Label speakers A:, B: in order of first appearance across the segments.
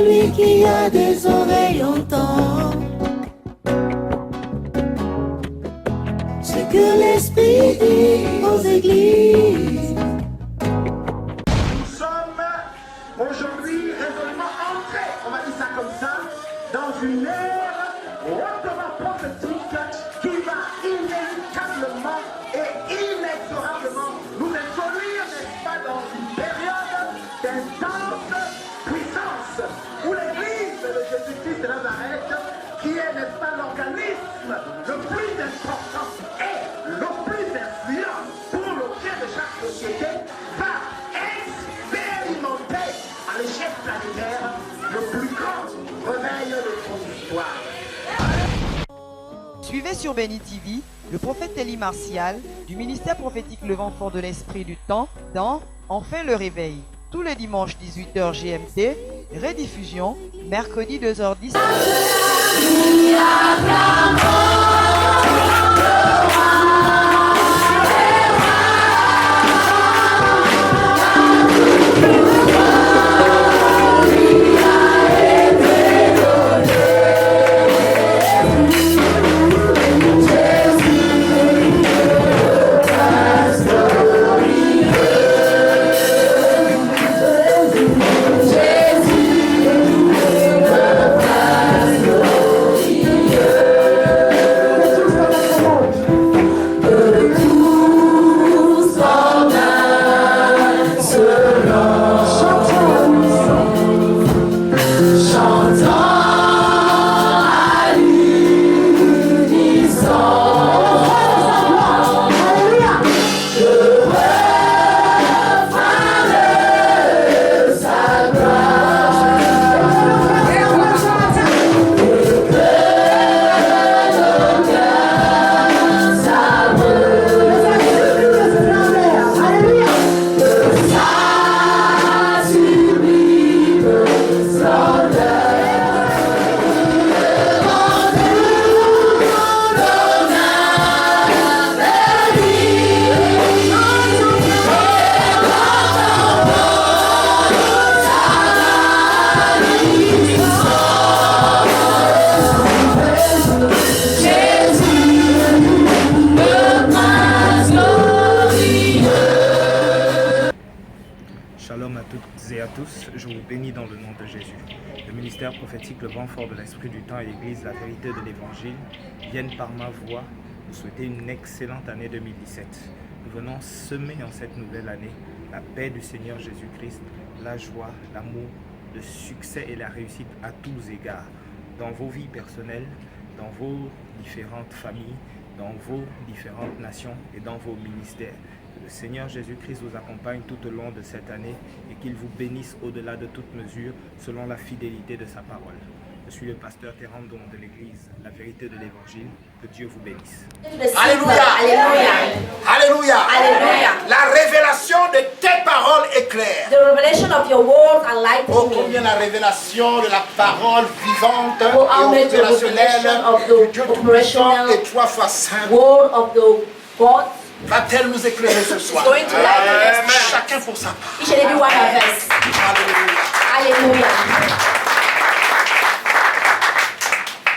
A: celui qui a des oreilles entend ce que l'Esprit dit aux églises.
B: Nous sommes aujourd'hui résolument entrés, on va dire ça comme ça, dans une ère hautement prophétique qui va inéluctablement et inexorablement nous introduire, n'est-ce pas, dans une période d'intense puissance où l'Église de Jésus-Christ de Nazareth, qui est, n'est-ce pas, l'organisme le plus important et le plus influent pour le bien de chaque société, va expérimenter à l'échelle planétaire le plus grand réveil de son histoire.
C: Suivez sur Béni TV le prophète Élie Martial du ministère prophétique Le Vent Fort de l'Esprit du Temps dans Enfin le Réveil. Tous les dimanches 18h GMT, rediffusion mercredi 2h10.
D: Shalom à toutes et à tous, je vous bénis dans le nom de Jésus. Le ministère prophétique Le Vent Fort de l'Esprit du Temps et l'Église La Vérité de l'Évangile viennent par ma voix vous souhaiter une excellente année 2017. Nous venons semer en cette nouvelle année la paix du Seigneur Jésus-Christ, la joie, l'amour, le succès et la réussite à tous égards, dans vos vies personnelles, dans vos différentes familles, dans vos différentes nations et dans vos ministères. Le Seigneur Jésus-Christ vous accompagne tout au long de cette année et qu'il vous bénisse au-delà de toute mesure selon la fidélité de sa parole. Je suis le pasteur Terrandon de l'Église La Vérité de l'Évangile. Que Dieu vous bénisse.
B: Alléluia. Alléluia. Alléluia. La révélation de tes paroles est claire.
E: The revelation of your word are light
B: Oh,
E: to me.
B: combien la révélation de la parole vivante
E: Oh, how
B: et
E: much the revelation
B: opérationnelle
E: of
B: du
E: the
B: Dieu tout-puissant
E: operational
B: et trois fois saint
E: word of the God
B: va-t-elle nous éclairer ce
E: is
B: soir?
E: going to light us.
B: Chacun pour sa part.
E: Each and every one of us.
B: Alléluia.
E: Hallelujah.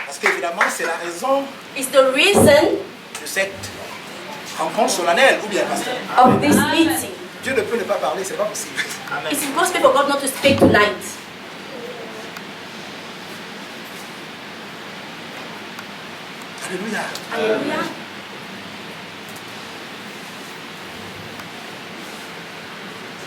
B: Parce qu'évidemment, c'est la raison
E: It's the reason
B: de cette rencontre solennelle, ou bien, pasteur?
E: of this meeting.
B: Dieu ne peut ne pas parler, c'est pas possible. Amen.
E: It's impossible for God not to speak tonight.
B: Alléluia.
E: Hallelujah.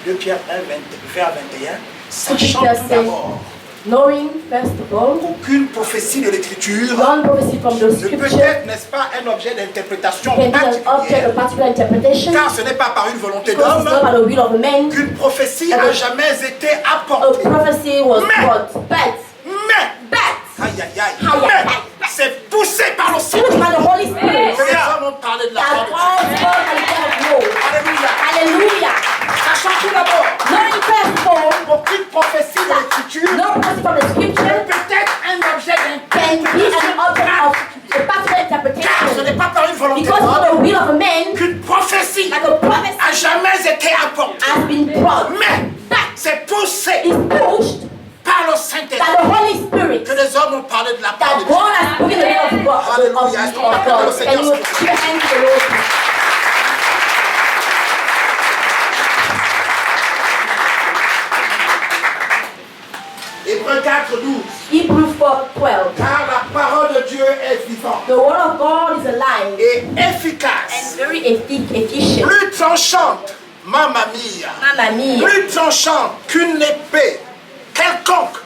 B: 2 Pierre 1, vers 21.
E: So
B: Sachant
E: Peter
B: tout
E: says,
B: d'abord
E: knowing first of all,
B: qu'aucune prophétie de l'Écriture
E: one prophecy from the
B: ne peut
E: scripture
B: être, n'est-ce pas, un objet d'interprétation
E: can be an object
B: particulière.
E: of particular interpretation
B: Car ce n'est pas par une volonté
E: because it's not
B: d'homme
E: by the will of a man.
B: qu'une prophétie a jamais été
E: A
B: apportée.
E: prophecy was brought, but
B: Aïe, aïe, aïe.
E: Aïe, aïe,
B: Mais
E: aïe.
B: c'est poussé par le
E: pushed by the Holy Spirit.
B: Les hommes ont parlé de la
E: That
B: parole.
E: all God has done of
B: Alléluia.
E: Hallelujah.
B: Sachant tout d'abord
E: Knowing first of all,
B: qu'aucune prophétie de l'Écriture
E: no prophecy from the
B: ne
E: scripture
B: peut être un objet
E: can be an object of a particular
B: car ce
E: interpretation
B: n'est pas par une volonté
E: because of
B: d'homme
E: the will of a man,
B: qu'une prophétie
E: like a prophecy
B: a jamais été apportée.
E: has been brought,
B: Mais c'est poussé
E: is pushed
B: par le
E: by
B: Saint-Esprit.
E: the
F: parlé de la part de
E: that
F: Dieu.
E: God has spoken the word of God.
F: Hallelujah. Est-ce qu'on va acclamer le Seigneur?
E: Can you give a hand to the Lord?
F: Hébreux 4, 12.
E: Hebrews 4:12.
F: Car la parole de Dieu est vivante
E: The word of God is alive
F: et
E: and
F: efficace.
E: very efficient.
F: Plus tranchante, mamma mia.
E: Mamma mia.
F: Plus tranchante qu'une épée quelconque.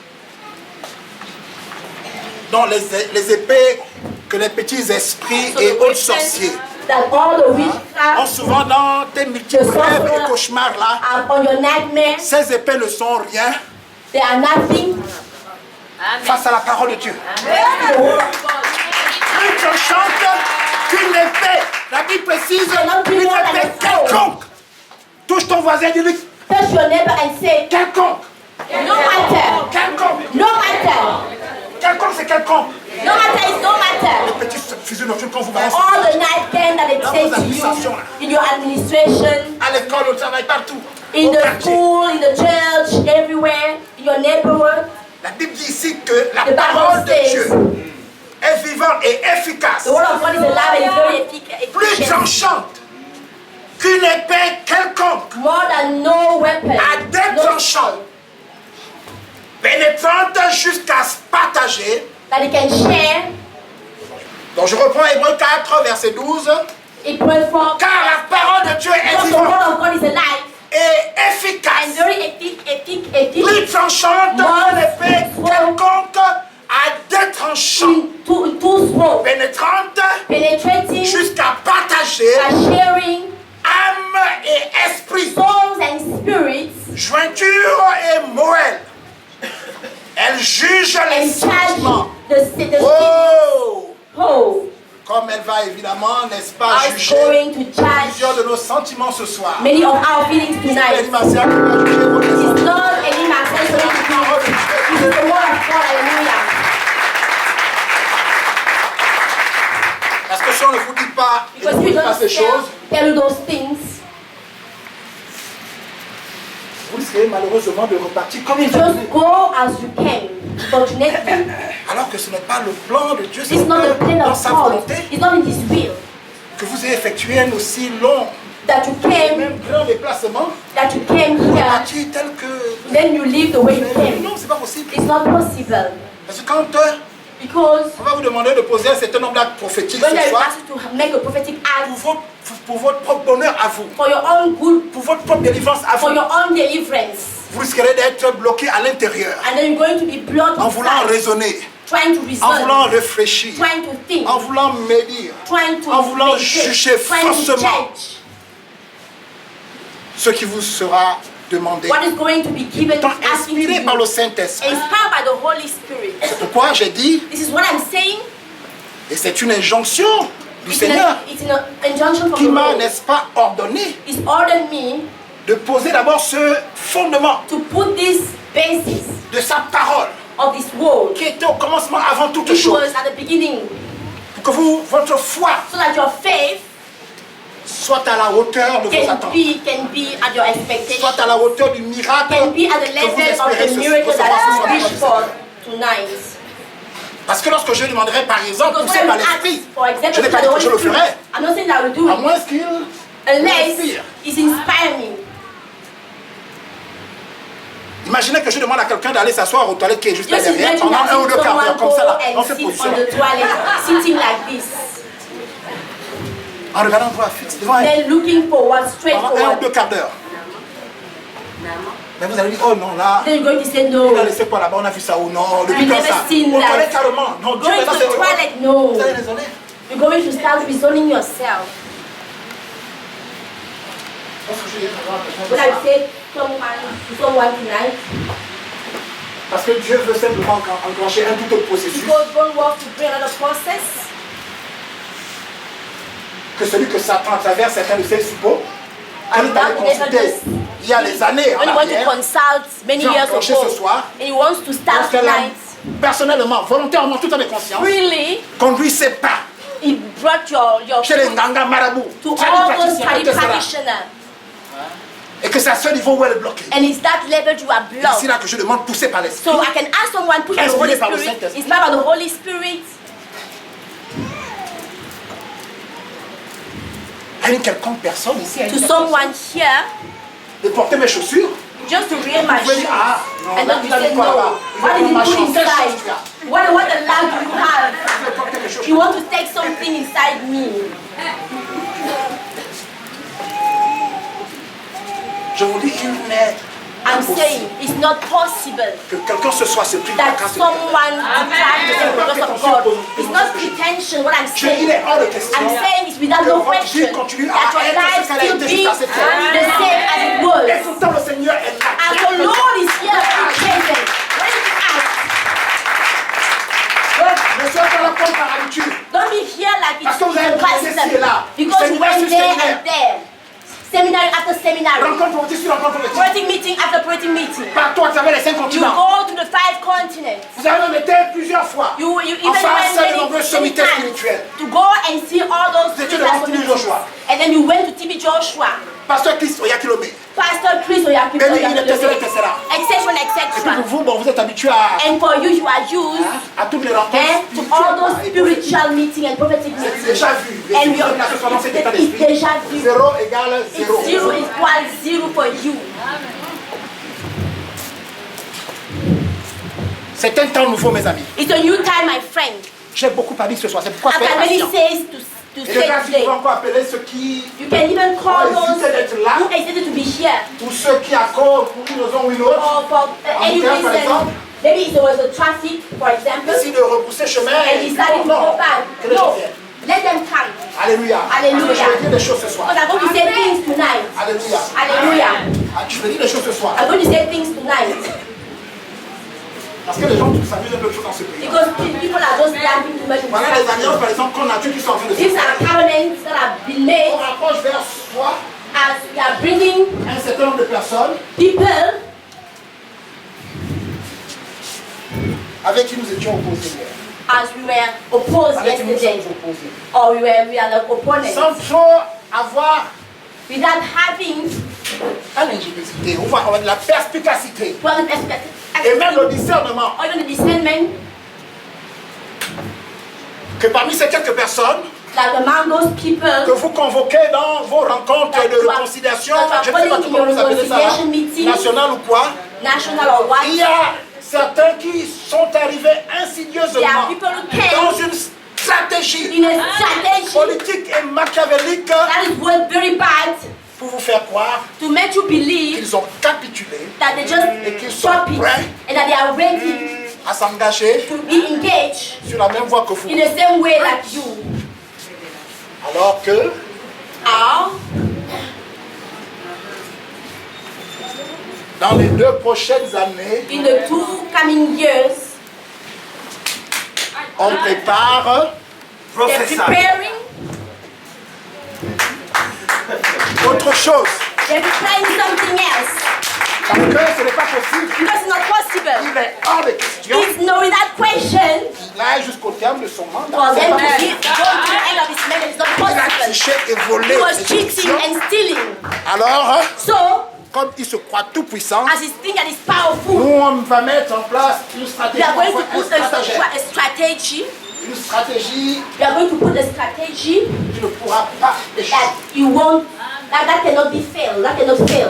F: Donc les épées que les petits esprits
E: So
F: et
E: the
F: autres
E: weapons
F: sorciers
E: that all the
F: ont
E: witchcraft
F: souvent dans tes multiples rêves et cauchemars là,
E: are on your nightmares,
F: ces épées ne sont rien
E: they are nothing.
F: face à la parole de Dieu.
E: The word of God.
F: Plus tranchante qu'une épée. La Bible précise une épée quelconque. Touche ton voisin et dis-lui
E: Touch your neighbor and say,
F: quelconque.
E: no matter,
F: Quelconque.
E: no matter,
F: Quelconque, c'est quelconque.
E: no matter is no matter.
F: Petit fusil nocturne quand vous balancez
E: All the night game that they
F: Dans
E: say
F: vos
E: to you
F: administrations, là.
E: in your administration,
F: à l'école, au travail, partout.
E: in
F: Au
E: the
F: quartier.
E: school, in the church, everywhere, in your neighborhood.
F: La Bible dit ici que la
E: The Bible
F: parole de
E: says-
F: Dieu est vivante et efficace.
E: The word of God is alive and is very
F: Plus
E: efficient.
F: tranchante qu'une épée quelconque.
E: More than no weapon.
F: À deux
E: No
F: tranchants. Pénétrante jusqu'à se partager.
E: that he can share.
F: Donc je reprends Hébreux 4, verset 12.
E: It prays for
F: Car la parole de Dieu est
E: because the
F: vivante
E: word of God is alive
F: et
E: and
F: efficace.
E: very
F: Plus
E: efficient.
F: tranchante qu'une épée quelconque à deux tranchants.
E: In two smoke,
F: Pénétrante
E: penetrating,
F: jusqu'à partager
E: sharing
F: âme et esprit,
E: souls and spirits,
F: jointure et moelle. Elle juge les
E: and
F: sentiments.
E: charge the
F: Oh!
E: whole.
F: Comme elle va évidemment, n'est-ce pas,
E: I was
F: juger
E: going to charge
F: plusieurs de nos sentiments ce soir.
E: many of our feelings
F: C'est
E: tonight.
F: l'animation qui va juger vos
E: It's
F: sentiments.
E: not any matter for you to do. This is the word of God, hallelujah.
F: Parce que si on ne vous dit pas, et ne
E: Because
F: vous
E: we
F: dit pas
E: don't
F: ces choses,
E: tell you those things,
F: vous risquez malheureusement de repartir comme une
E: just go as you can. Fortunately,
F: alors que ce n'est pas le plan de Dieu, c'est
E: it's not the plan
F: dans
E: of
F: sa
E: God.
F: volonté
E: It's not in His will
F: que vous ayez effectué un aussi long
E: that you
F: et
E: came,
F: même grand déplacement,
E: that you came here,
F: partir tel que...
E: then you leave the way you came.
F: Non, c'est pas possible.
E: It's not possible
F: Parce que quand
E: because
F: on va vous demander de poser un certain nombre d'actes prophétiques
E: when
F: ce
E: they
F: soir,
E: ask you to make a prophetic act
F: pour votre propre bonheur à vous,
E: for your own good,
F: pour votre propre délivrance à
E: for
F: vous,
E: your own deliverance,
F: vous risquerez d'être bloqué à l'intérieur
E: and then you're going to be blocked
F: en voulant
E: inside,
F: raisonner,
E: trying to
F: en
E: reason,
F: voulant réfléchir,
E: trying to think,
F: en voulant médire,
E: trying to
F: en voulant
E: meditate,
F: juger
E: trying to
F: faussement
E: judge
F: ce qui vous sera demandé.
E: what is going to be given,
F: Étant
E: asking to
F: inspiré
E: you,
F: par le Saint-Esprit.
E: inspired by the Holy Spirit.
F: C'est pourquoi j'ai dit,
E: This is what I'm saying.
F: et c'est une injonction du
E: It's
F: Seigneur
E: an injunction from
F: qui
E: the
F: m'a,
E: Lord.
F: n'est-ce pas, ordonné
E: He's ordered me
F: de poser d'abord ce fondement
E: to put this basis
F: de sa parole
E: of this word,
F: qui était au commencement avant toute
E: which
F: chose,
E: was at the beginning,
F: pour que votre foi
E: so that your faith
F: soit à la hauteur de vos
E: can
F: attentes,
E: be at your expectation,
F: soit à la hauteur du miracle
E: can be at the
F: que vous
E: level of
F: espérez
E: the miracle
F: recevoir ce
E: that
F: soir.
E: I wish for tonight.
F: Parce que lorsque je demanderai par exemple,
E: Because
F: poussé
E: when
F: par
E: I ask
F: l'Esprit,
E: for
F: je
E: example,
F: n'ai pas
E: by
F: dit
E: the
F: que je
E: Holy
F: le ferai,
E: Spirit, I'm not saying that I will do
F: à
E: it
F: moins qu'il
E: unless
F: m'inspire.
E: it's inspiring me.
F: Imaginez que je demande à quelqu'un d'aller s'asseoir aux toilettes qui est juste là
E: Just
F: derrière
E: imagine
F: pendant
E: that
F: 1 ou 2 quarts d'heure,
E: someone
F: comme ça
E: go
F: là, dans
E: and
F: cette
E: sit
F: position,
E: on the toilet, sitting like this,
F: en regardant droit fixe devant elle
E: then looking forward, straight
F: pendant 1 ou 2
E: forward.
F: quarts d'heure. Mais vous allez dire, oh non, là,
E: Then you're going to say
F: il a
E: no.
F: laissé quoi là-bas, on a vu ça ou non, depuis
E: I've
F: quand
E: never
F: ça.
E: seen
F: Au
E: that.
F: toilette carrément, non, Dieu
E: Going
F: maintenant
E: to
F: c'est
E: the toilet, no.
F: Vous allez raisonner.
E: You're going to start reasoning yourself. When I say someone tonight,
F: Parce que Dieu veut simplement enclencher un tout autre processus
E: because God wants to bring another process
F: que celui que Satan traverse certains de ses suppôts.
E: And
F: Quand il
E: that
F: avait
E: will never
F: consulté
E: just-
F: il y a des années en
E: when you want to
F: arrière,
E: consult many
F: Dieu a
E: years
F: enclenché
E: ago,
F: ce soir,
E: and he wants to start
F: lorsqu'elle
E: tonight.
F: a personnellement, volontairement, tout en conscience,
E: Really,
F: conduit ses pas
E: he brought your
F: chez les
E: foot
F: Nganga Marabout,
E: to
F: tradis
E: all those
F: praticiens,
E: study
F: etc.
E: practitioners.
F: Et que c'est à ce niveau où elle est bloquée.
G: And it's that level you are
F: C'est
G: blocked.
F: ici là que je demande pousser par l'esprit.
G: So I can ask someone, push by the Holy
F: Inspiré par le
G: Spirit,
F: Saint-Esprit.
G: inspired by the Holy Spirit,
F: À une quelconque personne ici, à une
G: to
F: personne,
G: someone here,
F: de porter mes chaussures.
G: just to read my
F: Vous pouvez dire,
G: shoes.
F: ah, non,
G: And
F: là,
G: then
F: il
G: you
F: a
G: say,
F: mis quoi
G: no,
F: là-bas?
G: what did
F: Il a
G: you
F: mis ma
G: put
F: chambre. Quelle chose
G: inside?
F: tu as?
G: What the lie do you have?
F: Je vais porter quelque chose.
G: You want to take something inside me.
F: Je vous dis, il n'est
G: I'm
F: impossible
G: saying it's not possible
F: que quelqu'un se soit surpris de la
G: that
F: grâce de Dieu.
G: someone deprives the purpose of God. It's not pretension, what I'm
F: Il
G: saying.
F: est hors de question
G: I'm saying it's without
F: que
G: no
F: votre
G: question
F: vie continue
G: that
F: à
G: your
F: être
G: life
F: ce qu'elle a
G: still
F: été
G: be
F: jusqu'à cette heure.
G: the same as it
F: Et
G: was.
F: pourtant le Seigneur est là.
G: As the Lord is here present, when you ask,
F: Donc, ne soyez pas là comme par habitude.
G: don't be here like
F: Parce
G: it's
F: que vous avez
G: a
F: commencé
G: custom,
F: ici et là.
G: because you
F: Séminaire
G: went
F: sur
G: there
F: séminaire.
G: and there. Seminary after seminary,
F: Rencontre prophétique sur rencontre prophétique.
G: prophetic meeting after prophetic meeting.
F: Partout à travers les 5
G: You
F: continents.
G: go to the 5 continents.
F: Vous avez même été plusieurs fois
G: You
F: en
G: even
F: face
G: went
F: de nombreux
G: many
F: sommités
G: times
F: spirituels.
G: to go and see all those
F: Vous étiez
G: spiritual
F: devant TB
G: communities.
F: Joshua.
G: And then you went to TB Joshua,
F: Pasteur Christ Oyakilome.
G: Pastor Chris Oyakhilome,
F: Béni, il était cela, etc.
G: etc.
F: Et puis
G: etc.
F: vous, bon, vous êtes habitué à
G: And for you, you are used
F: à toutes les rencontres
G: to all those
F: spirituelles.
G: spiritual meetings and prophetic
F: C'est
G: meetings.
F: déjà vu. Mais
G: And
F: si vous
G: you're,
F: êtes là ce soir dans cet état
G: it's
F: d'esprit,
G: déjà vu.
F: 0 égale 0.
G: It's 0 equals 0 for you.
F: C'est un temps nouveau, mes amis.
G: It's a new time, my friend.
F: J'ai beaucoup parlé ce soir. C'est pourquoi
G: I
F: soyez
G: can really
F: patient.
G: say to
F: Et les
G: say
F: gars, si
G: today.
F: vous pouvez encore appeler ceux qui,
G: You can even call
F: Oh,
G: those
F: hésitez d'être là.
G: who hesitate to be here.
F: ou ceux qui accordent pour une raison ou une autre,
G: Or for any
F: Embouteillage, par
G: reason.
F: exemple.
G: Maybe it was a traffic, for example,
F: décident de repousser chemin
G: and
F: et
G: decided to
F: non,
G: go back.
F: que les gens
G: No,
F: viennent.
G: let them come.
F: Alléluia.
G: Alléluia.
F: Parce que je vais dire des choses ce soir.
G: Because I'm going to say things tonight.
F: Alléluia.
G: Hallelujah.
F: Ah, je vais dire des choses ce soir.
G: I'm going to say things tonight.
F: Parce que les gens s'amusent un peu trop dans ce pays.
G: Because people are just laughing too much in
F: Voilà les
G: this
F: alliances, par exemple, qu'on a tuées qui sont en train de se
G: These
F: faire.
G: are covenants that have been made
F: On rapproche vers soi
G: as we are bringing
F: un certain nombre de personnes
G: people
F: avec qui nous étions opposés hier.
G: as we were opposed
F: Avec qui nous
G: yesterday.
F: sommes opposés.
G: Or we are the opponents.
F: Sans trop avoir
G: Without having
F: l'ingéniosité, on va avoir de la perspicacité et même
G: or
F: le discernement
G: even the discernment
F: que parmi ces quelques personnes
G: that among those people
F: que vous convoquez dans vos rencontres de réconciliation, je ne sais pas comment vous appelez ça, nationale ou quoi,
G: national or what,
F: il y a certains qui sont arrivés
G: there are
F: insidieusement
G: people who came
F: dans une stratégie
G: in a strategy
F: politique et machiavélique
G: that is worth very bad
F: pour vous faire croire
G: to make you believe
F: qu'ils ont capitulé
G: that they just
F: et qu'ils sont
G: stop it
F: prêts
G: and that they are ready
F: à s'engager
G: to be engaged
F: sur la même voie que vous.
G: in the same way like you.
F: Alors que
G: Or,
F: dans les 2 prochaines années,
G: in the 2 coming years,
F: on prépare
G: they're preparing,
F: autre chose.
G: they're preparing something else.
F: Parce que ce n'est pas possible.
G: Because it's not possible.
F: Il est hors de question.
G: It's no without question
F: Il aille jusqu'au terme de son mandat.
G: for
F: C'est
G: them
F: pas
G: to
F: possible.
G: go to the end of his mandate. It's not
F: Il a
G: possible.
F: triché et volé.
G: He was
F: les
G: cheating
F: élections.
G: and stealing.
F: Alors,
G: So,
F: comme il se croit tout puissant,
G: as he thinks that he's powerful,
F: nous on va mettre en place une stratégie.
G: we are going to
F: un
G: put
F: stratagème.
G: a strategy.
F: Une stratégie
G: We are going to put a strategy
F: qui ne pourra pas échouer.
G: that you won't, that cannot be failed. That cannot fail.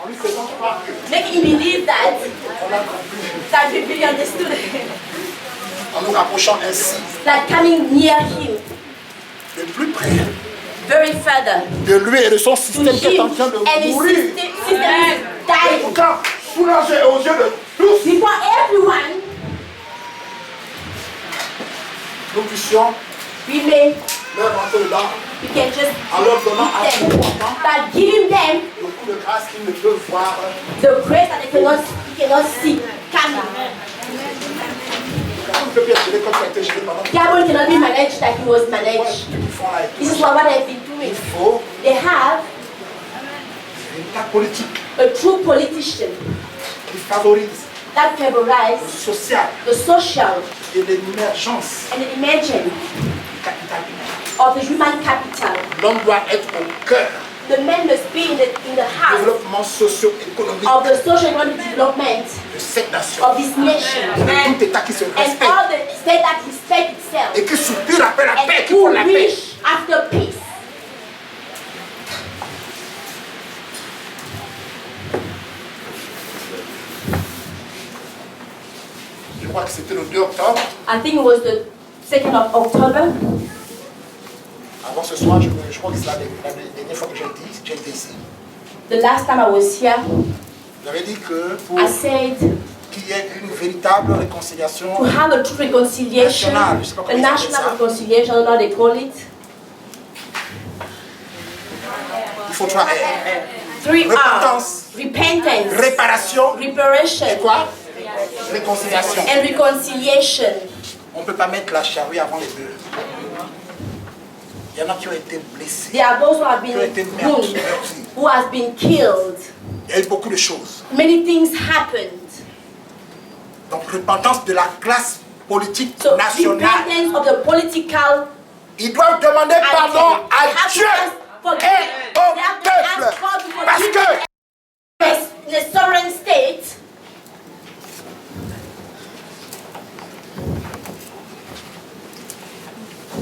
F: En lui faisant croire que
G: Making him believe that
F: on a compris.
G: that we really understood.
F: En nous rapprochant ainsi
G: That coming near him,
F: de plus près
G: very further,
F: de lui et de son
G: to
F: système qui est en
G: him,
F: train de
G: and his
F: mourir.
G: system is dying.
F: Pourtant, sous leurs yeux et aux yeux de tous,
G: Before everyone,
F: nous puissions
G: we may,
F: leur rentrer dedans
G: we can just
F: en leur donnant à
G: give
F: tout
G: them,
F: moment
G: but giving them
F: le coup de grâce qu'ils ne peuvent voir.
G: the grace that they cannot see coming.
F: On ne peut plus être géré comme ça a été géré pendant
G: Diablo cannot be managed like he was managed.
F: qu'ils font là et
G: This
F: tout.
G: is what they've been doing.
F: Il faut
G: They have
F: une table politique
G: a true politician
F: qui favorise
G: that
F: le
G: favorizes
F: social
G: the social
F: et l'émergence
G: and the emergence
F: du capital humain.
G: of the human capital.
F: L'homme doit être au cœur
G: the man must be in the house
F: développement socio-économique
G: of the social development
F: de cette nation.
G: of this nation.
F: De tout État qui se
G: And
F: respecte
G: all the state that respect itself.
F: et qui soupire après la paix,
G: And
F: qui font
G: who
F: la paix.
G: wish after peace.
F: Je crois que c'était le 2 octobre.
G: I think it was the 2nd of October.
F: Avant ce soir, je crois que c'est la dernière fois que j'ai été ici.
G: The last time I was here,
F: J'avais dit que pour
G: I said
F: qu'il y ait une véritable réconciliation,
G: to have a true reconciliation,
F: National, je sais pas
G: a
F: comment ils appellent
G: national
F: ça.
G: reconciliation, I don't know how they call it.
F: il faut trois R.
G: 3 R's.
F: Repentance,
G: Repentance,
F: réparation
G: reparation,
F: et quoi? Réconciliation.
G: and reconciliation.
F: On ne peut pas mettre la charrue avant les bœufs. Il y en a qui ont été blessés,
G: There are those who have
F: qui
G: been
F: ont été
G: wounded,
F: meurtris.
G: who has been killed.
F: Il y a eu beaucoup de choses.
G: Many things happened.
F: Donc, repentance de la classe politique
G: So
F: nationale.
G: repentance of the political
F: Ils doivent demander pardon à
G: They have to
F: Dieu
G: ask for
F: et
G: They
F: au
G: have to ask
F: peuple.
G: God to
F: Parce
G: forgive
F: que
G: them. In a sovereign state,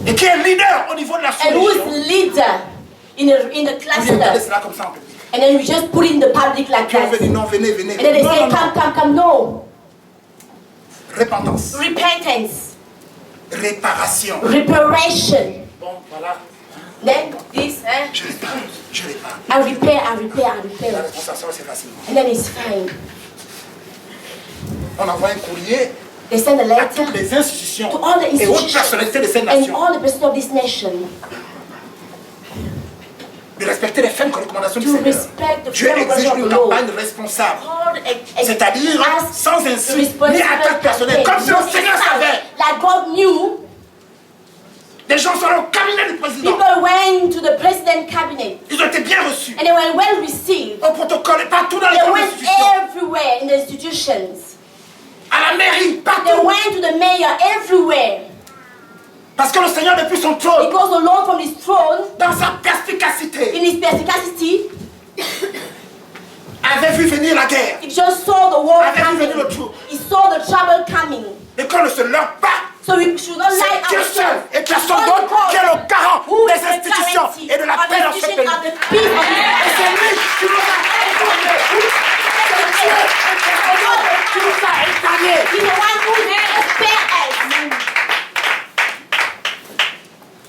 F: et qui est leader au niveau de la
G: and who
F: solution.
G: is leader in the
F: Vous regardez
G: cluster,
F: cela comme ça en public.
G: and then you just put it in the public like
F: Qui ont
G: that,
F: dit non, venez, venez.
G: and then they
F: Non,
G: say,
F: non, non.
G: come, no.
F: Repentance,
G: Repentance,
F: réparation.
G: reparation.
F: Bon, voilà.
G: Then this,
F: Je répare, je répare.
G: I repair,
F: La
G: repair,
F: réconciliation, c'est facilement.
G: and then it's fine.
F: On envoie un courrier
G: They send a
F: à
G: letter
F: toutes les institutions
G: to all the
F: et autres
G: institutions
F: personnalités de cette
G: and
F: nation
G: all the presidents of this nation
F: de respecter les fermes recommandations du
G: to
F: Seigneur.
G: respect the
F: Dieu
G: freedom
F: exige
G: of
F: une
G: the law.
F: campagne responsable,
G: God
F: c'est-à-dire
G: ask
F: sans
G: the
F: insulte ni
G: responsible
F: attaque personnelle, comme si le
G: campaign.
F: Seigneur savait.
G: Like God knew,
F: Des gens sont allés au cabinet du président.
G: people went to the president cabinet
F: Ils ont été bien reçus.
G: and they were well received.
F: Au protocole et partout dans les
G: They
F: grandes
G: went
F: institutions.
G: everywhere in the institutions.
F: À la mairie,
G: They
F: partout.
G: went to the mayor everywhere.
F: Parce que le Seigneur, depuis son trône,
G: Because the Lord from his throne,
F: dans sa perspicacité,
G: in his perspicacity,
F: avait vu venir la guerre.
G: he just saw the war
F: Avait vu venir le
G: coming.
F: trou.
G: He saw the trouble coming.
F: Et qu'on ne se leurre pas.
G: So we should not lie
F: C'est Dieu seul
G: ourselves.
F: et personne
G: Only
F: d'autre
G: God
F: qui est le garant
G: who is
F: des
G: the
F: institutions
G: guarantee
F: et de la
G: of
F: paix
G: the
F: dans ce
G: institution
F: pays.
G: of the peace of
F: Et
G: this
F: c'est lui qui nous a épargnés. C'est Dieu qui nous a épargnés.
G: He's the one who spare us.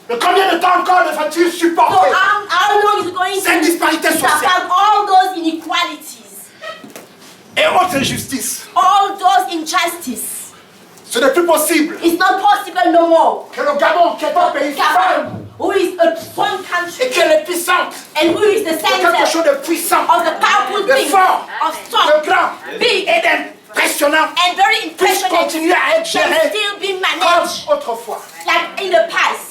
F: Mais combien de temps encore va-t-il
G: So
F: supporter
G: how long is it going
F: cette disparité
G: to
F: sociale
G: surpass all those inequalities,
F: et autres injustices?
G: all those injustices?
F: Ce n'est plus possible
G: It's not possible no more.
F: que le Gabon, qui est un pays fort
G: Gabon, who is a strong
F: et
G: country
F: qui est l'épicentre
G: and who is the
F: de quelque
G: center
F: chose de puissant,
G: of the powerful
F: de
G: thing,
F: fort,
G: of
F: de
G: strong,
F: grand
G: big,
F: et d'impressionnant
G: and very
F: puisse
G: impressionant,
F: continuer à être
G: can
F: géré
G: still be
F: comme
G: managed
F: autrefois.
G: like in the past.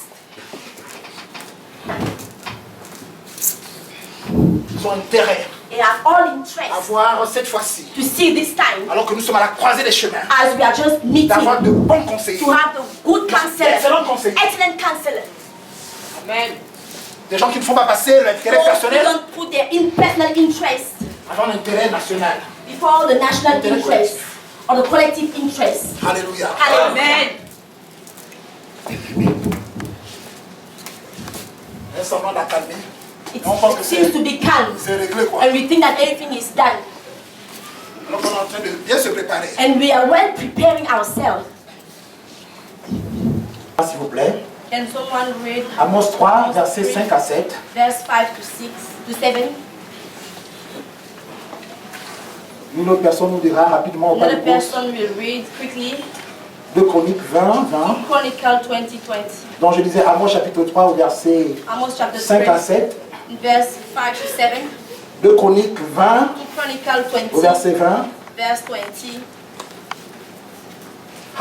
F: Ils ont intérêt
G: They have all
F: à
G: interest
F: voir cette fois-ci,
G: to see this time,
F: alors que nous sommes à la croisée des chemins,
G: as we are just meeting,
F: d'avoir de
G: to
F: bons conseillers,
G: have the good counselors,
F: d'excellents conseillers,
G: excellent counselors. Amen.
F: des gens qui ne font pas passer l'intérêt
G: So we
F: personnel
G: don't put their personal interest
F: avant l'intérêt national.
G: before the national interest or the collective interest.
F: Alléluia.
G: Amen.
F: Un semblant d'accalmie.
G: It
F: On pense que
G: seems to be calm,
F: c'est réglé quoi.
G: and we think that everything is done,
F: Alors qu'on est en train de bien se préparer.
G: and we are well preparing ourselves.
F: S'il vous plaît.
G: Can someone read
F: Amos 3, versets 5 à 7.
G: verse 5 to 6 to 7?
F: Une autre personne nous dira rapidement au pas de
G: Another
F: course.
G: person will read quickly
F: 2 Chroniques 20, 20.
G: Chronicle 20:20.
F: Donc je disais Amos chapitre 3 au verset
G: Amos chapter
F: 5 à
G: 3,
F: 7.
G: verse 5 to 7.
F: 2 Chroniques 20
G: Chronicle
F: au
G: 20,
F: verset 20.
G: verse 20.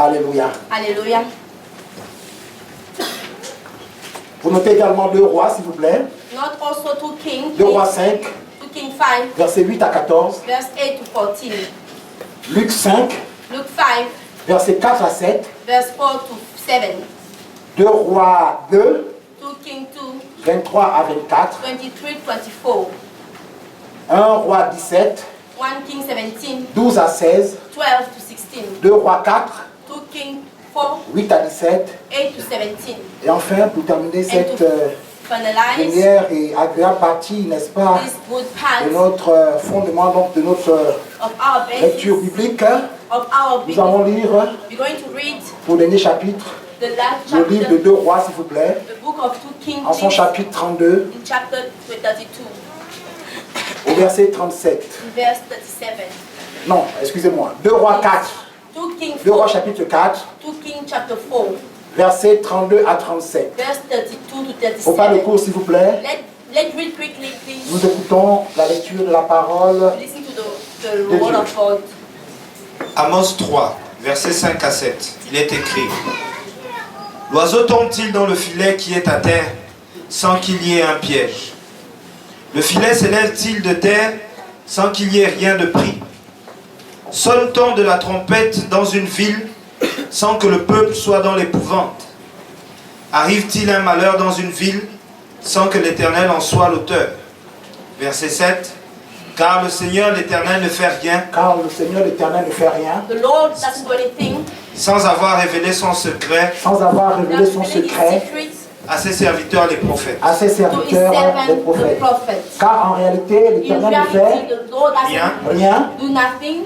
F: Alléluia.
G: Hallelujah.
F: Vous notez également 2 Rois s'il vous plaît.
G: Not also 2 Kings,
F: 2 Rois 5,
G: 2 Kings 5,
F: versets 8 à 14.
G: verse 8 to 14.
F: Luc 5,
G: Luke 5,
F: versets 4 à 7.
G: verse 4 to 7.
F: 2 Rois 2,
G: 2 Kings 2,
F: 23 à 24.
G: 23-24.
F: 1 Roi 17.
G: 1 King 17.
F: 12 à 16.
G: 12 to 16.
F: 2 Rois 4.
G: 2 King 4.
F: 8 à 17.
G: 8 to 17.
F: Et enfin, pour terminer cette
G: Finalize
F: première et agréable partie, n'est-ce pas,
G: this good part
F: de notre fondement, donc de notre
G: of our
F: lecture
G: basis,
F: biblique,
G: of our
F: nous allons
G: Bible.
F: lire
G: We're going to read
F: pour le dernier chapitre
G: the last
F: le livre de
G: chapter,
F: 2 Rois, s'il vous plaît,
G: the book of 2 Kings,
F: en son chapitre 32,
G: in chapter 32,
F: au verset 37.
G: verse 37.
F: Non, excusez-moi, 2 Rois 4.
G: 2 Kings
F: 2 Rois
G: 4,
F: chapitre 4,
G: 2 Kings chapter 4,
F: versets 32 à 37.
G: verse 32 to
F: Faut pas le
G: 37.
F: cours, s'il vous plaît.
G: Let's read quickly, please.
F: Nous écoutons la lecture de la parole.
G: Listen to the word of God.
H: Amos 3, versets 5 à 7. Il est écrit: L'oiseau tombe-t-il dans le filet qui est à terre sans qu'il y ait un piège? Le filet s'élève-t-il de terre sans qu'il y ait rien de pris? Sonne-t-on de la trompette dans une ville sans que le peuple soit dans l'épouvante? Arrive-t-il un malheur dans une ville sans que l'Éternel en soit l'auteur? Verset 7. Car le Seigneur l'Éternel ne fait rien,
F: Car le Seigneur l'Éternel ne fait rien
G: The Lord doesn't do anything
H: sans avoir révélé son secret
F: sans avoir révélé son
G: without revealing
F: secret
G: his secrets
H: à ses serviteurs les prophètes.
F: à ses
G: to his
F: serviteurs, les
G: servants, the
F: prophètes.
G: prophets.
F: Car en réalité,
G: In
F: l'Éternel ne
G: reality,
F: fait
G: the Lord
H: Rien.
G: doesn't
F: rien,
G: do nothing.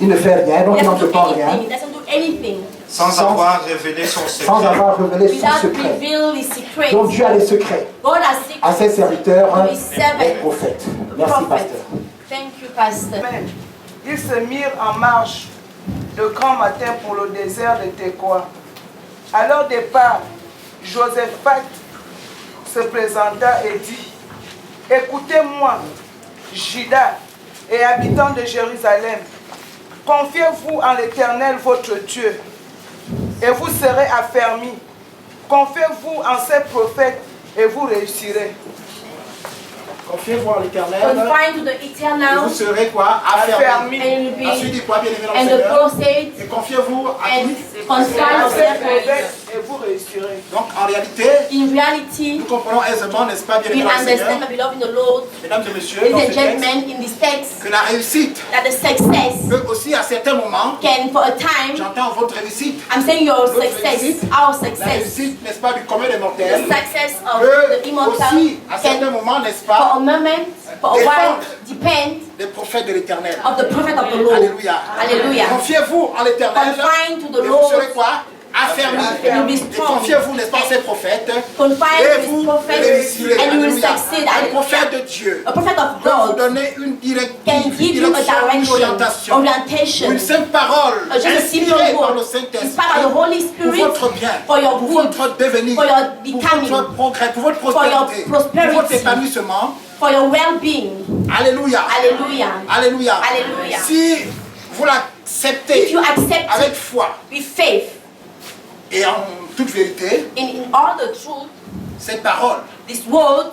F: il ne fait rien, donc
G: He
F: il n'en
G: doesn't
F: fait
G: do
F: pas rien,
G: anything. He doesn't do anything
H: Sans avoir révélé son
F: sans
H: secret.
F: avoir révélé son
G: without
F: secret.
G: revealing his secrets.
F: Donc Dieu a les secrets
G: God has
F: à ses
G: secrets
F: serviteurs,
G: to his
F: les
G: servants,
F: prophètes.
G: the
F: Merci,
G: prophets.
F: pasteur.
G: Thank you, Pastor.
I: Amen. Ils se mirent en marche de grand matin pour le désert de Tekoa. À leur départ, Josaphat se présenta et dit: Écoutez-moi, Juda et habitants de Jérusalem, confiez-vous en l'Éternel votre Dieu, et vous serez affermis. Confiez-vous en ses prophètes, et vous réussirez.
F: Confiez-vous en l'Éternel,
G: Confine to the
F: et
G: eternal,
F: vous serez quoi? Affermis.
G: and you'll be,
F: Ensuite, dit quoi, bien aimé dans le
G: and the
F: Seigneur?
G: prophets,
F: Et confiez-vous à
G: and
F: qui?
G: confine
I: En ses
G: yourself.
I: prophètes, et vous réussirez.
F: Donc, en réalité,
G: In reality,
F: nous comprenons aisément, n'est-ce pas, bien
G: we
F: aimé dans le
G: understand,
F: Seigneur,
G: my beloved in the Lord,
F: mesdames et messieurs,
G: ladies
F: dans ce
G: and
F: texte,
G: gentlemen, in this text,
F: que la réussite
G: that the success
F: peut aussi, à certains moments,
G: can, for a time,
F: j'entends votre réussite,
G: I'm saying your
F: Notre
G: success,
F: réussite,
G: our
F: la
G: success,
F: réussite, n'est-ce pas, du commun des
G: the
F: mortels,
G: success of
F: peut
G: the immortal
F: aussi, à certains
G: can,
F: moments, n'est-ce
G: for
F: pas,
G: a moment, for a while, depend
F: des prophètes de l'Éternel.
G: of the prophet of the Lord.
F: Alléluia.
G: Hallelujah.
F: Confiez-vous en l'Éternel,
G: Confine to the
F: et vous
G: Lord,
F: serez quoi? Affermis.
G: and you'll be
F: Et
G: strong.
F: confiez-vous, n'est-ce pas, en ces prophètes,
G: Confine
F: et
G: to
F: vous
G: his prophet,
F: réussirez.
G: and you will
F: Alléluia.
G: succeed.
F: Un prophète
G: Hallelujah.
F: de Dieu
G: A prophet of
F: peut vous
G: God
F: donner une
G: can
F: directive,
G: give you a
F: une
G: direction,
F: orientation,
G: orientation,
F: une sainte parole,
G: just a simple
F: inspirée par le
G: word,
F: Saint-Esprit,
G: inspired by the Holy
F: pour
G: Spirit,
F: votre bien,
G: for your
F: pour
G: good,
F: votre devenir,
G: for your
F: pour
G: becoming,
F: votre progrès, pour votre
G: your
F: prospérité, pour votre
G: prosperity,
F: épanouissement.
G: for your well-being.
F: Alléluia.
G: Hallelujah.
F: Alléluia.
G: Hallelujah.
F: Si vous
G: If
F: l'acceptez
G: you accept
F: avec
G: it
F: foi
G: with faith,
F: et en toute vérité,
G: in all the truth,
F: cette parole
G: this word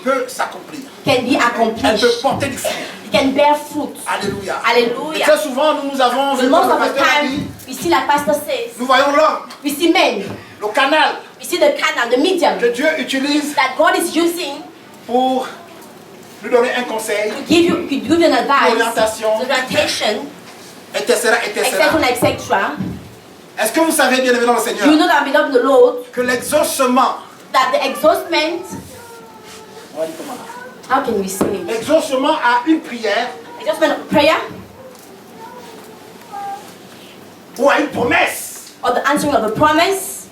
F: peut s'accomplir.
G: can be
F: Elle peut
G: accomplished.
F: porter du fruit.
G: It can bear fruit.
F: Alléluia. Et
G: Hallelujah.
F: très souvent, nous avons
G: The
F: vu,
G: most
F: comme le
G: of the
F: pasteur a dit,
G: time, we see like Pastor says,
F: nous voyons l'homme,
G: we see men,
F: le canal
G: we see the canal, the medium
F: que Dieu utilise
G: that God is using
F: pour nous donner un conseil,
G: to give you an advice,
F: orientation,
G: orientation,
F: etc., etc.
G: etc.
F: Est-ce que vous savez, bien aimé dans le Seigneur,
G: You know that beloved the Lord,
F: que l'exaucement,
G: that the exhaustment,
F: on va dire comment là?
G: how can we say it?
F: L'exaucement à une prière
G: Exhaustment of prayer
F: ou à une promesse
G: or the answering of a promise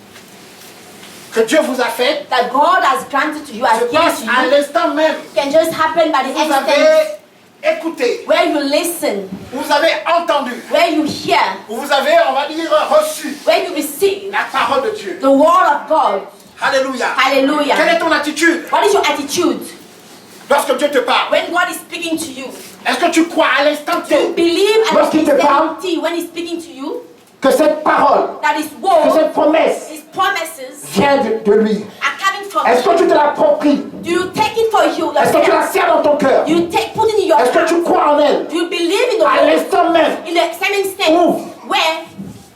F: que Dieu vous a faite
G: that God has granted to you, has
F: se
G: given
F: passe
G: to
F: à
G: you,
F: l'instant même.
G: can just happen by the
F: Vous
G: instant
F: avez écouté,
G: where you listen,
F: vous avez entendu,
G: where you hear,
F: vous avez, on va dire, reçu
G: where you receive
F: la parole de Dieu.
G: the word of God.
F: Alléluia.
G: Hallelujah.
F: Quelle est ton attitude
G: What is your attitude
F: lorsque Dieu te parle?
G: when God is speaking to you?
F: Est-ce que tu crois à l'instant
G: Do you
F: T
G: believe at
F: Lorsqu'il
G: the
F: te parle,
G: instant T when He's speaking to you
F: que cette parole,
G: that His
F: que
G: word,
F: cette promesse
G: His promises
F: vient de lui?
G: are coming from
F: Est-ce que tu te l'appropries?
G: Do you take it for you
F: Est-ce que tu la
G: yourself?
F: sers dans ton cœur?
G: Do you take put it in your
F: Est-ce que
G: heart?
F: tu crois en elle?
G: Do you believe in the
F: À
G: word
F: l'instant même,
G: in the same instant
F: Où?
G: where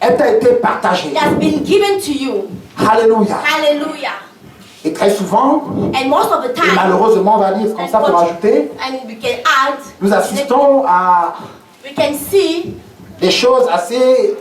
F: elle t'a été partagée.
G: it has been given to you?
F: Alléluia.
G: Hallelujah.
F: Et très souvent,
G: And most of the
F: et
G: time,
F: malheureusement on va dire comme ça pour ajouter,
G: and we can add,
F: nous assistons à
G: we can see
F: des choses assez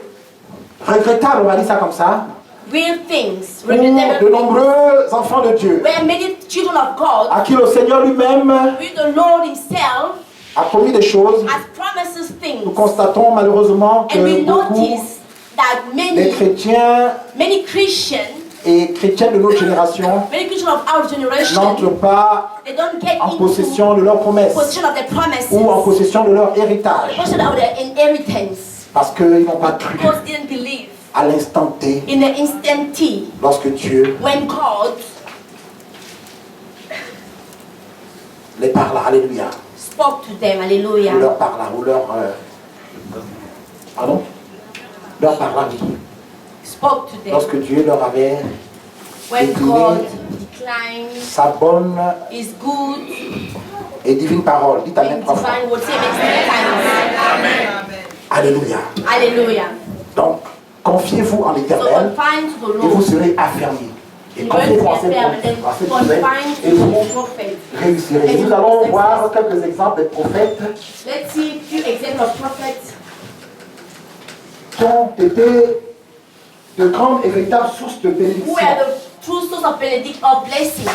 F: regrettables, on va dire ça comme ça,
G: real things,
F: où de nombreux enfants de Dieu,
G: where many children of God,
F: à qui le Seigneur lui-même
G: with the Lord Himself,
F: a promis des choses,
G: has promises
F: nous
G: things.
F: constatons malheureusement
G: And we
F: que beaucoup
G: notice that
F: des chrétiens
G: many Christians,
F: et chrétiennes de notre génération
G: many Christians of our generation,
F: n'entrent pas
G: they don't get
F: en
G: into
F: possession de leurs promesses
G: possession of their promises,
F: ou en possession de leur héritage
G: possession of their inheritance,
F: parce qu'ils n'ont pas cru
G: because they didn't believe
F: à l'instant T
G: in the instant T
F: lorsque Dieu
G: when God
F: les parla, alléluia,
G: spoke to them.
F: ou
G: Hallelujah.
F: leur parla, ou leur pardon, leur parla, oui.
G: Spoke to them
F: Lorsque Dieu leur avait
G: when
F: décliné
G: God declined
F: sa bonne
G: His good
F: et divine parole, dites Amen
G: and
F: 3 fois,
G: divine word. Say amen 3 times.
F: alléluia.
G: Hallelujah.
F: Donc, confiez-vous en
G: So
F: l'Éternel
G: confine to the
F: et vous
G: Lord.
F: serez affermis. Et
G: You're going to
F: confiez-vous
G: be
F: en cette
G: affair, and then confine
F: et
G: to
F: vous
G: the prophet.
F: réussirez. Nous allons voir quelques exemples de prophètes
G: Let's see a few examples of prophets
F: qui ont été de grandes et véritables sources de
G: who
F: bénédiction
G: were the true source of benedict of blessings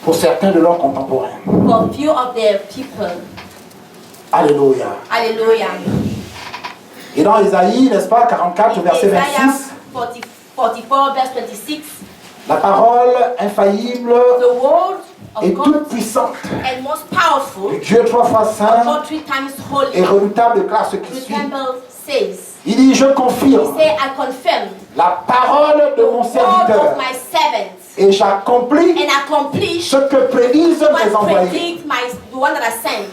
F: pour certains de leurs contemporains.
G: for few of their people.
F: Alléluia.
G: Hallelujah.
F: Et dans Isaïe, n'est-ce pas, 44,
G: In
F: verset
G: Isaiah
F: 26,
G: 44, verse 26,
F: la parole infaillible
G: the word of
F: et
G: God
F: toute puissante
G: and most powerful,
F: du Dieu trois fois saint
G: God 3 times
F: et
G: holy,
F: redoutable déclare ce qui suit.
G: resemble says,
F: Il dit, je
G: He
F: confirme
G: say, I confirm
F: la parole de
G: the
F: mon
G: word
F: serviteur
G: of my servant
F: et j'accomplis
G: and accomplish
F: ce que prédisent mes
G: what
F: envoyés.
G: predict the one that I sent.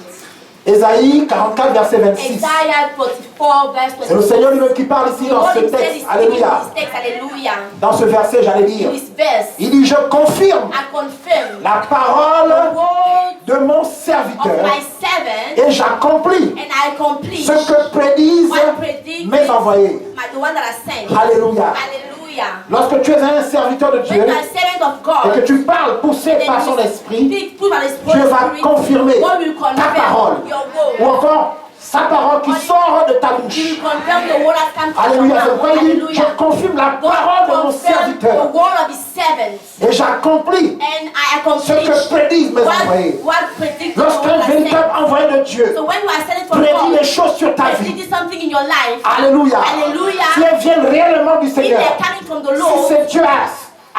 F: Ésaïe 44, verset 26.
G: Isaiah 44, verse 26.
F: C'est le Seigneur lui-même qui parle ici
G: The
F: dans
G: Lord
F: ce
G: himself is
F: texte.
G: speaking in
F: Alléluia.
G: this text. Hallelujah.
F: Dans ce verset, j'allais
G: In
F: lire.
G: this verse,
F: Il dit, je confirme
G: I confirm
F: la
G: the
F: parole
G: word
F: de mon
G: of
F: serviteur
G: my servant
F: et j'accomplis
G: and I accomplish
F: ce que prédisent
G: what predicts
F: mes envoyés.
G: the one that I sent.
F: Alléluia.
G: Hallelujah.
F: Lorsque tu es un serviteur de Dieu
G: When you are a servant of
F: et que
G: God,
F: tu parles poussé
G: then
F: par
G: you
F: son esprit,
G: speak through by His
F: Dieu
G: Holy
F: va
G: Spirit,
F: confirmer
G: God will
F: ta parole
G: confirm your
F: ou
G: word.
F: encore sa parole qui sort de ta
G: He
F: bouche.
G: will confirm the word that comes from
F: Alléluia.
G: your
F: C'est
G: mouth.
F: pourquoi il dit, je
G: Hallelujah.
F: confirme la
G: God
F: parole de mon
G: confirms the
F: serviteur
G: word of His servants.
F: et j'accomplis
G: And I
F: ce
G: accomplish
F: que prédisent mes envoyés.
G: what predicts the
F: Lorsqu'un
G: word that
F: véritable
G: sent.
F: envoyé de Dieu
G: So when you are sent from
F: prédit
G: God,
F: des choses sur ta vie,
G: predicting something in your life,
F: alléluia,
G: Hallelujah.
F: si elles viennent réellement du
G: if
F: Seigneur,
G: they're coming from the
F: si
G: Lord,
F: c'est Dieu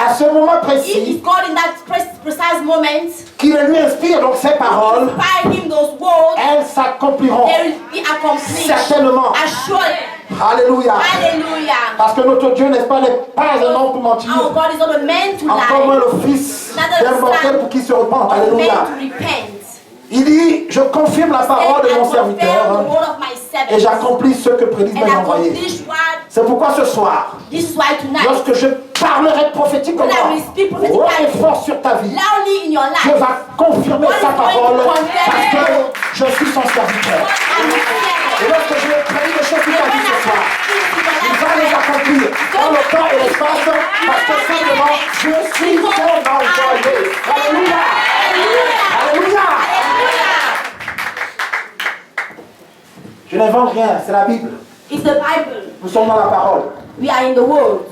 F: à ce moment
G: if it's
F: précis
G: God in that precise moment,
F: qui lui inspire donc ces paroles,
G: inspire Him those words,
F: elles s'accompliront
G: they will be accomplished.
F: certainement.
G: Assuredly.
F: Alléluia.
G: Hallelujah.
F: Parce que notre Dieu n'est pas un homme pour mentir,
G: Our God is not a man to
F: encore moins
G: lie,
F: le Fils d'un mortel pour qu'il se repente.
G: or a
F: Alléluia.
G: man to repent.
F: Il dit, je confirme la parole de
G: I
F: mon
G: confirm the
F: serviteur
G: word of my
F: et
G: servant
F: j'accomplis ce que prédisent
G: and
F: mes envoyés.
G: accomplish what.
F: C'est pourquoi ce soir,
G: This is why tonight,
F: lorsque je parlerai prophétiquement,
G: when I will speak
F: haut et
G: prophetically,
F: fort sur ta vie,
G: loudly in your
F: Dieu
G: life,
F: va confirmer
G: God
F: sa
G: is going
F: parole
G: to confirm
F: parce que
G: it.
F: je suis son serviteur.
G: I'm his
F: Et
G: servant.
F: lorsque je vais prédire des choses sur ta vie ce soir, il va les accomplir dans le temps et l'espace parce que simplement je suis son envoyé. Alléluia. Alléluia. Je n'invente rien, c'est la Bible.
G: It's the Bible.
F: Nous sommes dans la parole.
G: We are in the world.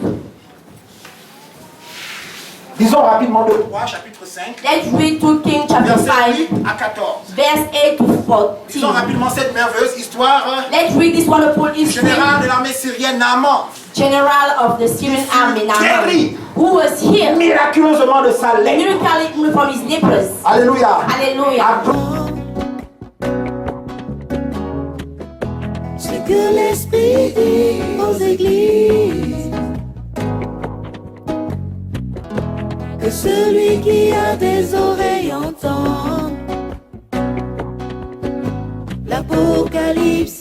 F: Disons rapidement 2 Rois, chapitre 5,
G: Let's read 2 Kings chapter
F: verset
G: 5,
F: 8 à 14.
G: verse 8 to
F: Disons
G: 14.
F: rapidement cette merveilleuse histoire
G: Let's read this wonderful
F: du
G: history.
F: général de l'armée syrienne Naaman,
G: General of the Syrian army,
F: guéri
G: Naaman, who was healed
F: miraculeusement de sa lèpre.
G: miraculously from his lepers.
F: Alléluia.
G: Hallelujah.
A: Ce que l'Esprit dit aux églises, que celui qui a des oreilles entende. L'Apocalypse